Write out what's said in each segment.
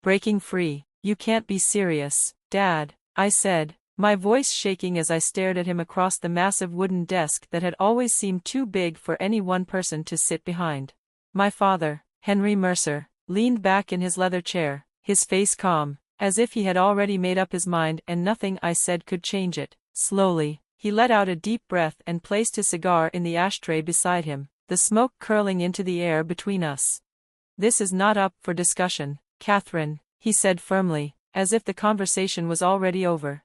breaking free. You can't be serious, Dad, I said, my voice shaking as I stared at him across the massive wooden desk that had always seemed too big for any one person to sit behind. My father, Henry Mercer, leaned back in his leather chair, his face calm, as if he had already made up his mind and nothing I said could change it. Slowly, he let out a deep breath and placed his cigar in the ashtray beside him, the smoke curling into the air between us. This is not up for discussion, Catherine, he said firmly, as if the conversation was already over.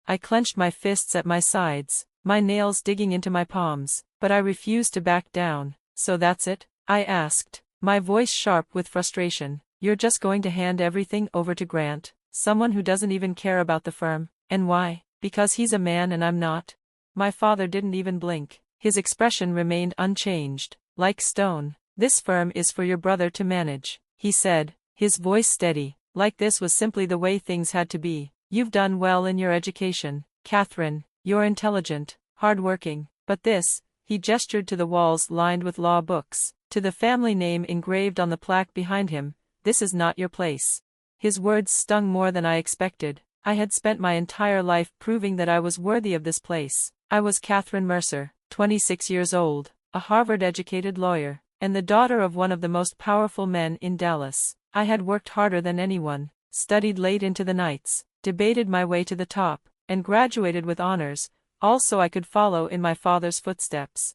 I clenched my fists at my sides, my nails digging into my palms, but I refused to back down. So that's it? I asked, my voice sharp with frustration. You're just going to hand everything over to Grant, someone who doesn't even care about the firm, and why? Because he's a man and I'm not? My father didn't even blink, his expression remained unchanged, like stone. This firm is for your brother to manage, he said, his voice steady, like this was simply the way things had to be. You've done well in your education, Catherine, you're intelligent, hardworking, but this, he gestured to the walls lined with law books, to the family name engraved on the plaque behind him, this is not your place. His words stung more than I expected. I had spent my entire life proving that I was worthy of this place. I was Catherine Mercer, 26 years old, a Harvard-educated lawyer, and the daughter of one of the most powerful men in Dallas. I had worked harder than anyone, studied late into the nights, debated my way to the top, and graduated with honors, all so I could follow in my father's footsteps.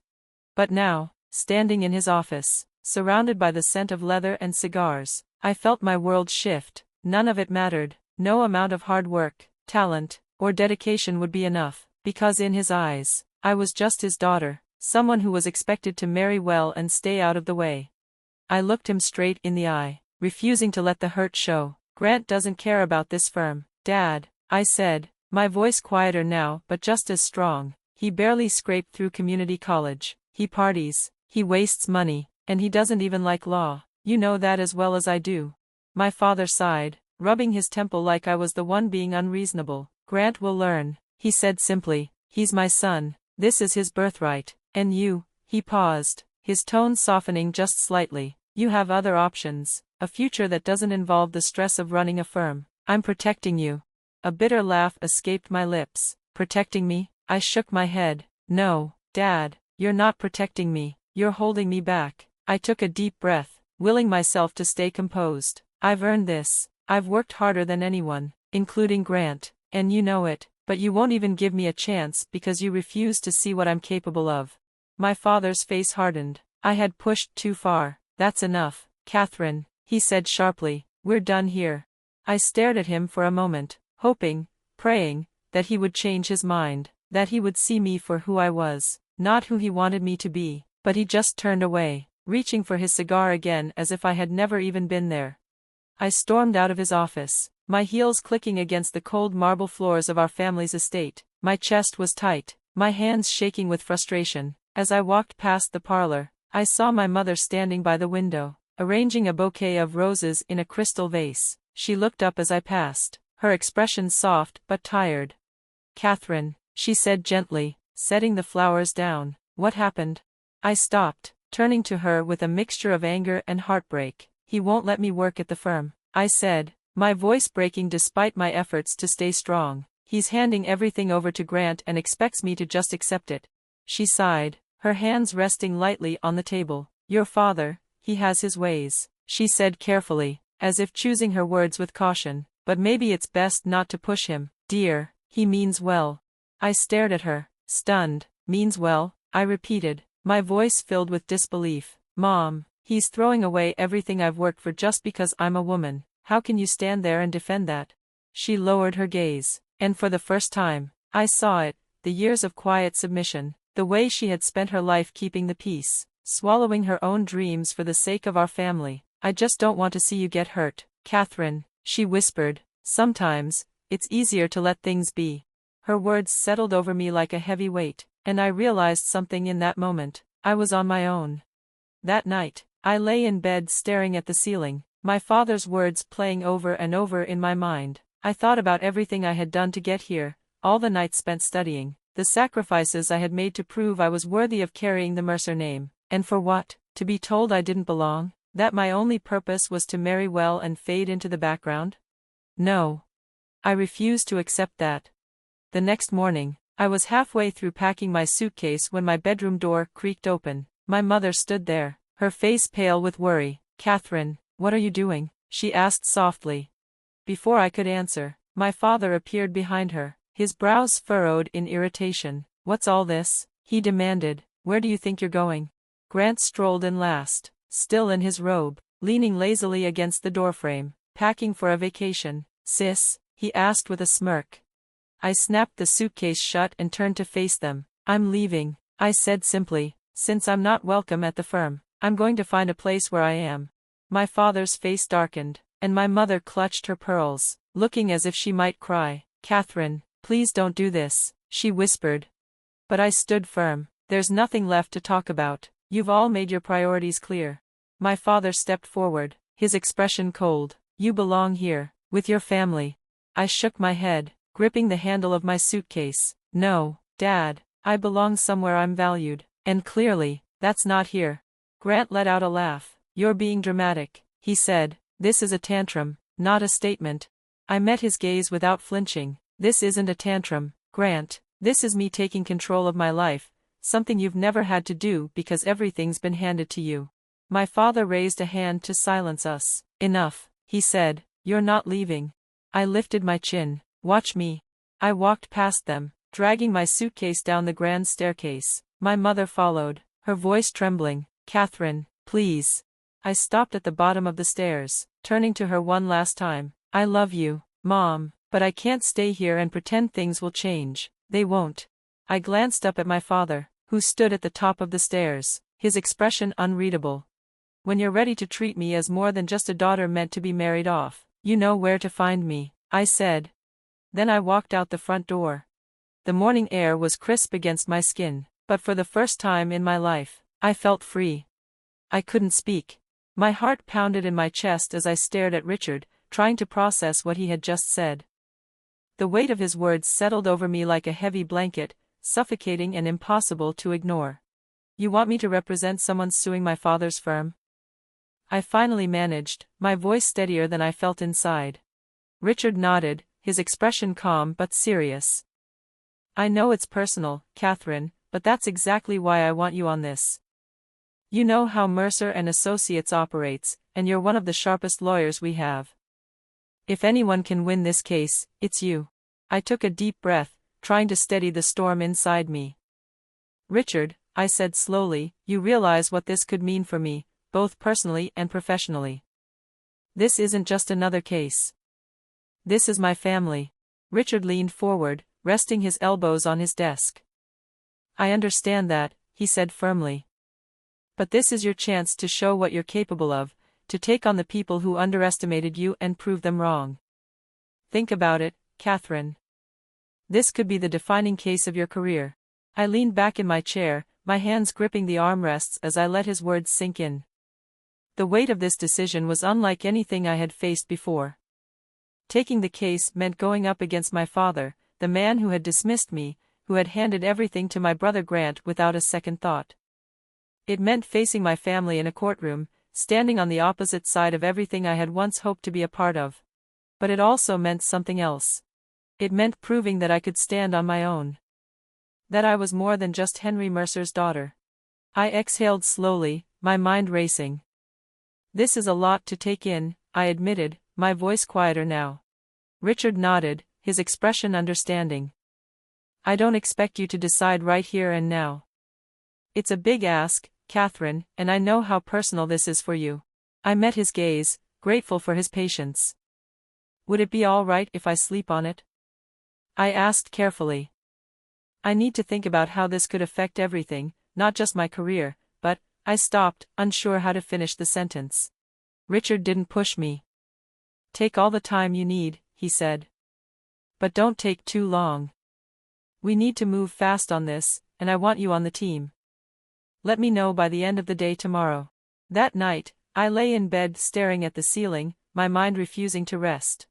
But now, standing in his office, surrounded by the scent of leather and cigars, I felt my world shift. None of it mattered. No amount of hard work, talent, or dedication would be enough, because in his eyes, I was just his daughter, someone who was expected to marry well and stay out of the way. I looked him straight in the eye, refusing to let the hurt show. Grant doesn't care about this firm, Dad, I said, my voice quieter now but just as strong. He barely scraped through community college, he parties, he wastes money, and he doesn't even like law. You know that as well as I do. My father sighed, rubbing his temple like I was the one being unreasonable. Grant will learn, he said simply, he's my son, this is his birthright, and you, he paused, his tone softening just slightly, you have other options, a future that doesn't involve the stress of running a firm. I'm protecting you. A bitter laugh escaped my lips. Protecting me? I shook my head. No, Dad, you're not protecting me, you're holding me back. I took a deep breath, willing myself to stay composed. I've earned this. I've worked harder than anyone, including Grant, and you know it, but you won't even give me a chance because you refuse to see what I'm capable of. My father's face hardened. I had pushed too far. That's enough, Catherine, he said sharply, we're done here. I stared at him for a moment, hoping, praying, that he would change his mind, that he would see me for who I was, not who he wanted me to be, but he just turned away, reaching for his cigar again as if I had never even been there. I stormed out of his office, my heels clicking against the cold marble floors of our family's estate. My chest was tight, my hands shaking with frustration. As I walked past the parlor, I saw my mother standing by the window, arranging a bouquet of roses in a crystal vase. She looked up as I passed, her expression soft but tired. Catherine, she said gently, setting the flowers down. What happened? I stopped, turning to her with a mixture of anger and heartbreak. He won't let me work at the firm, I said, my voice breaking despite my efforts to stay strong. He's handing everything over to Grant and expects me to just accept it. She sighed, her hands resting lightly on the table. Your father, he has his ways, she said carefully, as if choosing her words with caution, but maybe it's best not to push him. Dear, he means well. I stared at her, stunned. Means well, I repeated, my voice filled with disbelief. Mom, he's throwing away everything I've worked for just because I'm a woman. How can you stand there and defend that? She lowered her gaze, and for the first time, I saw it, the years of quiet submission, the way she had spent her life keeping the peace, swallowing her own dreams for the sake of our family. I just don't want to see you get hurt, Catherine, she whispered. Sometimes, it's easier to let things be. Her words settled over me like a heavy weight, and I realized something in that moment. I was on my own. That night, I lay in bed staring at the ceiling, my father's words playing over and over in my mind. I thought about everything I had done to get here, all the nights spent studying, the sacrifices I had made to prove I was worthy of carrying the Mercer name. And for what? To be told I didn't belong? That my only purpose was to marry well and fade into the background? No. I refused to accept that. The next morning, I was halfway through packing my suitcase when my bedroom door creaked open. My mother stood there, her face pale with worry. "Catherine, what are you doing?" she asked softly. Before I could answer, my father appeared behind her, his brows furrowed in irritation. "What's all this?" he demanded. "Where do you think you're going?" Grant strolled in last, still in his robe, leaning lazily against the doorframe. "Packing for a vacation, sis?" he asked with a smirk. I snapped the suitcase shut and turned to face them. "I'm leaving," I said simply. "Since I'm not welcome at the firm, I'm going to find a place where I am." My father's face darkened, and my mother clutched her pearls, looking as if she might cry. "Catherine, please don't do this," she whispered. But I stood firm. "There's nothing left to talk about. You've all made your priorities clear." My father stepped forward, his expression cold. "You belong here, with your family." I shook my head, gripping the handle of my suitcase. "No, Dad, I belong somewhere I'm valued, and clearly, that's not here." Grant let out a laugh. "You're being dramatic," he said. "This is a tantrum, not a statement." I met his gaze without flinching. "This isn't a tantrum, Grant. This is me taking control of my life, something you've never had to do because everything's been handed to you." My father raised a hand to silence us. "Enough," he said. "You're not leaving." I lifted my chin. "Watch me." I walked past them, dragging my suitcase down the grand staircase. My mother followed, her voice trembling. "Catherine, please." I stopped at the bottom of the stairs, turning to her one last time. "I love you, Mom, but I can't stay here and pretend things will change. They won't." I glanced up at my father, who stood at the top of the stairs, his expression unreadable. "When you're ready to treat me as more than just a daughter meant to be married off, you know where to find me," I said. Then I walked out the front door. The morning air was crisp against my skin, but for the first time in my life, I felt free. I couldn't speak. My heart pounded in my chest as I stared at Richard, trying to process what he had just said. The weight of his words settled over me like a heavy blanket, suffocating and impossible to ignore. "You want me to represent someone suing my father's firm?" I finally managed, my voice steadier than I felt inside. Richard nodded, his expression calm but serious. "I know it's personal, Catherine, but that's exactly why I want you on this. You know how Mercer and Associates operates, and you're one of the sharpest lawyers we have. If anyone can win this case, it's you." I took a deep breath, trying to steady the storm inside me. "Richard," I said slowly, "you realize what this could mean for me, both personally and professionally. This isn't just another case. This is my family." Richard leaned forward, resting his elbows on his desk. "I understand that," he said firmly. "But this is your chance to show what you're capable of, to take on the people who underestimated you and prove them wrong. Think about it, Catherine. This could be the defining case of your career." I leaned back in my chair, my hands gripping the armrests as I let his words sink in. The weight of this decision was unlike anything I had faced before. Taking the case meant going up against my father, the man who had dismissed me, who had handed everything to my brother Grant without a second thought. It meant facing my family in a courtroom, standing on the opposite side of everything I had once hoped to be a part of. But it also meant something else. It meant proving that I could stand on my own. That I was more than just Henry Mercer's daughter. I exhaled slowly, my mind racing. "This is a lot to take in," I admitted, my voice quieter now. Richard nodded, his expression understanding. "I don't expect you to decide right here and now. It's a big ask, Catherine, and I know how personal this is for you." I met his gaze, grateful for his patience. "Would it be all right if I sleep on it?" I asked carefully. "I need to think about how this could affect everything, not just my career, but—" I stopped, unsure how to finish the sentence. Richard didn't push me. "Take all the time you need," he said. "But don't take too long. We need to move fast on this, and I want you on the team. Let me know by the end of the day tomorrow." That night, I lay in bed staring at the ceiling, my mind refusing to rest.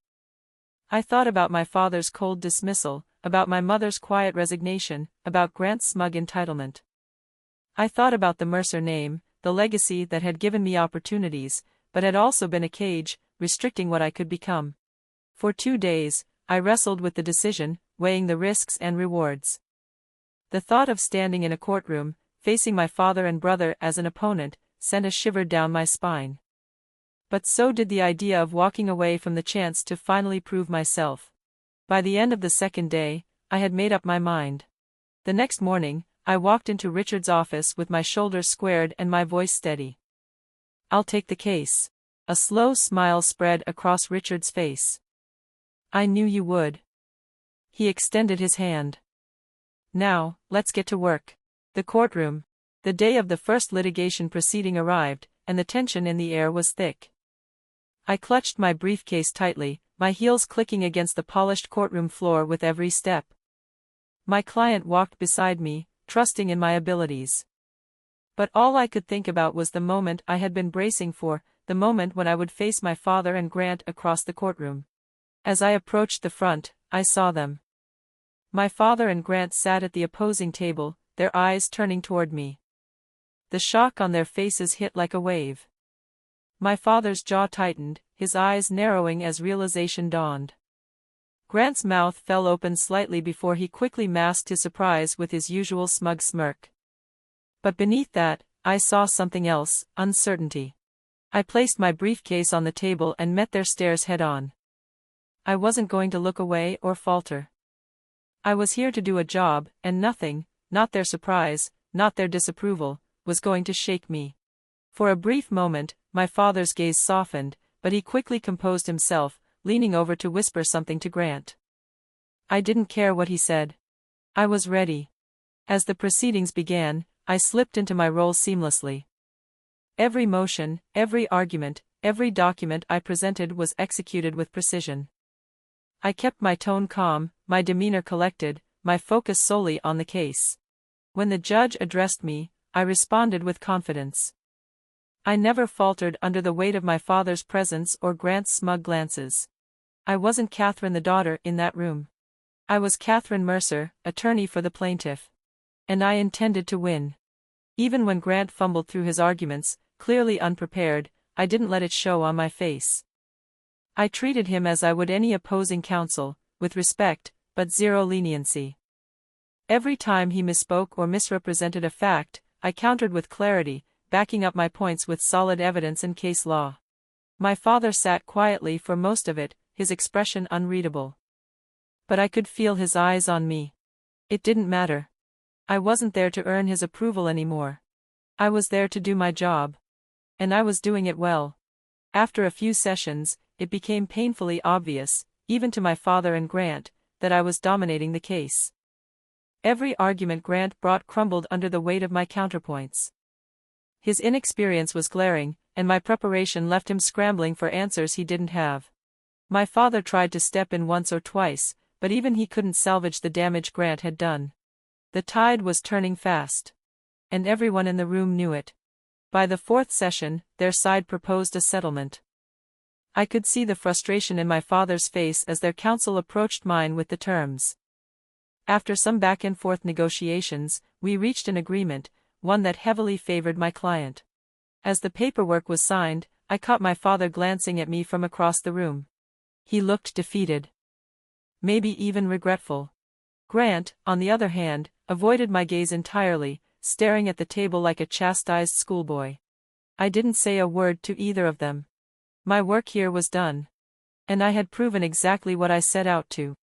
I thought about my father's cold dismissal, about my mother's quiet resignation, about Grant's smug entitlement. I thought about the Mercer name, the legacy that had given me opportunities, but had also been a cage, restricting what I could become. For 2 days, I wrestled with the decision, weighing the risks and rewards. The thought of standing in a courtroom, facing my father and brother as an opponent, sent a shiver down my spine. But so did the idea of walking away from the chance to finally prove myself. By the end of the second day, I had made up my mind. The next morning, I walked into Richard's office with my shoulders squared and my voice steady. "I'll take the case." A slow smile spread across Richard's face. "I knew you would." He extended his hand. "Now, let's get to work." The courtroom. The day of the first litigation proceeding arrived, and the tension in the air was thick. I clutched my briefcase tightly, my heels clicking against the polished courtroom floor with every step. My client walked beside me, trusting in my abilities. But all I could think about was the moment I had been bracing for, the moment when I would face my father and Grant across the courtroom. As I approached the front, I saw them. My father and Grant sat at the opposing table, their eyes turning toward me. The shock on their faces hit like a wave. My father's jaw tightened, his eyes narrowing as realization dawned. Grant's mouth fell open slightly before he quickly masked his surprise with his usual smug smirk. But beneath that, I saw something else, uncertainty. I placed my briefcase on the table and met their stares head-on. I wasn't going to look away or falter. I was here to do a job, and nothing, not their surprise, not their disapproval, was going to shake me. For a brief moment, my father's gaze softened, but he quickly composed himself, leaning over to whisper something to Grant. I didn't care what he said. I was ready. As the proceedings began, I slipped into my role seamlessly. Every motion, every argument, every document I presented was executed with precision. I kept my tone calm, my demeanor collected, my focus solely on the case. When the judge addressed me, I responded with confidence. I never faltered under the weight of my father's presence or Grant's smug glances. I wasn't Catherine the daughter in that room. I was Catherine Mercer, attorney for the plaintiff. And I intended to win. Even when Grant fumbled through his arguments, clearly unprepared, I didn't let it show on my face. I treated him as I would any opposing counsel, with respect, but zero leniency. Every time he misspoke or misrepresented a fact, I countered with clarity, backing up my points with solid evidence and case law. My father sat quietly for most of it, his expression unreadable. But I could feel his eyes on me. It didn't matter. I wasn't there to earn his approval anymore. I was there to do my job. And I was doing it well. After a few sessions, it became painfully obvious, even to my father and Grant, that I was dominating the case. Every argument Grant brought crumbled under the weight of my counterpoints. His inexperience was glaring, and my preparation left him scrambling for answers he didn't have. My father tried to step in once or twice, but even he couldn't salvage the damage Grant had done. The tide was turning fast. And everyone in the room knew it. By the fourth session, their side proposed a settlement. I could see the frustration in my father's face as their counsel approached mine with the terms. After some back-and-forth negotiations, we reached an agreement, one that heavily favored my client. As the paperwork was signed, I caught my father glancing at me from across the room. He looked defeated. Maybe even regretful. Grant, on the other hand, avoided my gaze entirely, staring at the table like a chastised schoolboy. I didn't say a word to either of them. My work here was done. And I had proven exactly what I set out to.